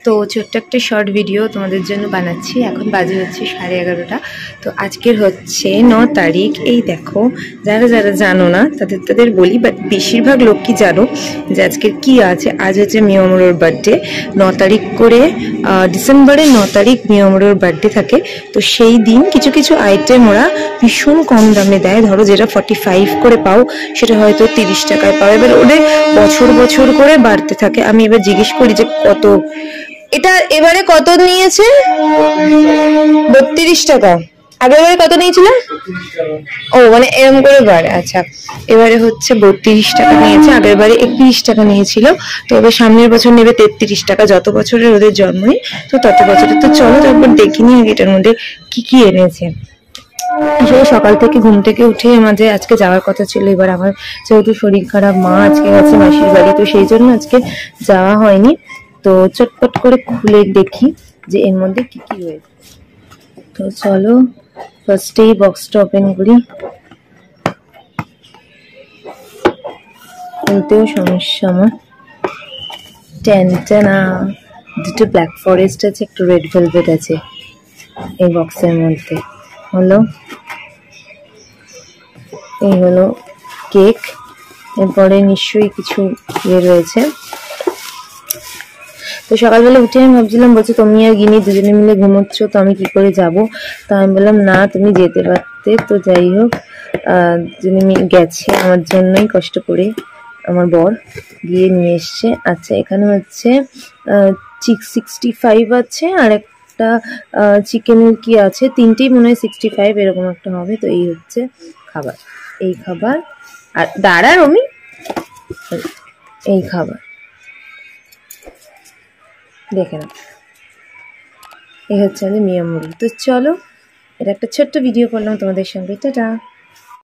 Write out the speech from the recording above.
তো ছোট্ট একটা শর্ট ভিডিও তোমাদের জন্য বানাচ্ছি। এখন বাজে হচ্ছে 11:30। তো আজকের হচ্ছে 9 তারিখ। এই দেখো, যারা যারা জানো না তাদের বলি, বাট বেশিরভাগ লোক কি জানো যে আজকের কি আছে। আজ হচ্ছে মিয়ামোরোর বার্থডে। 9 তারিখ করে ডিসেম্বরের 9 তারিখ মিয়ামোরোর বার্থডে থাকে। তো সেই দিন কিছু কিছু আইটেম ওরা ভীষণ কম দামে দেয়। ধরো যেটা 45 করে পাও সেটা হয়তো 30 টাকায় পাও। এবার ওদের বছর বছর করে বাড়তে থাকে। আমি এবার জিজ্ঞেস করি যে কত এটা এবারে কত নিয়েছে? 32 টাকা। আগেরবারে কত নিয়েছিল? ও মানে এরকম করে বাড়ে। আচ্ছা, এবারে হচ্ছে 32 টাকা নিয়েছে, আগেরবারে 31 টাকা নিয়েছিল। তো এবার সামনের বছর নেবে 33 টাকা, যত বছরের ওদের জন্ম নেই তো তত বছরে। তো চলো তারপর দেখিনি আগে এটার মধ্যে কি কি এনেছে। আসলে সকাল থেকে ঘুম থেকে উঠে আমাদের আজকে যাওয়ার কথা ছিল। এবার আমার যেহেতু শরীর খারাপ, মা আজকে গেছে মাসির বাড়ি, তো সেই জন্য আজকে যাওয়া হয়নি। তো চটপট করে খুলে দেখি যে এর মধ্যে কি কি রয়েছে। তো চলো ফার্স্টেই বক্সটা ওপেন করি। খুলতেও সমস্যা আমার। টেনটেনা, দুটো ব্ল্যাক ফরেস্ট আছে, একটা রেড ভেলভেট আছে এই বক্সের মধ্যে। হলো এই হলো কেক। এরপরে নিশ্চয়ই কিছু ইয়ে রয়েছে। তো সকালবেলা উঠে আমি ভাবছিলাম, বলছে তুমি আর গিনি দুজনে মিলে ঘুমোচ্ছ, তো আমি কি করে যাব। তো আমি বললাম না, তুমি যেতে পারতে। তো যাই হোক, যিনি গেছে আমার জন্যই কষ্ট করে, আমার বর গিয়ে নিয়ে এসছে। আচ্ছা, এখানে হচ্ছে 65 আছে, আর একটা চিকেনের কি আছে, তিনটেই মনে হয় 65 এরকম একটা হবে। তো এই হচ্ছে খাবার, এই খাবার। আর দাঁড়ার আমি এই খাবার দেখে না, এই হচ্ছে আমাদের মিয়ামোরো। তো চলো, এটা একটা ছোট্ট ভিডিও করলাম তোমাদের সঙ্গে। টাটা।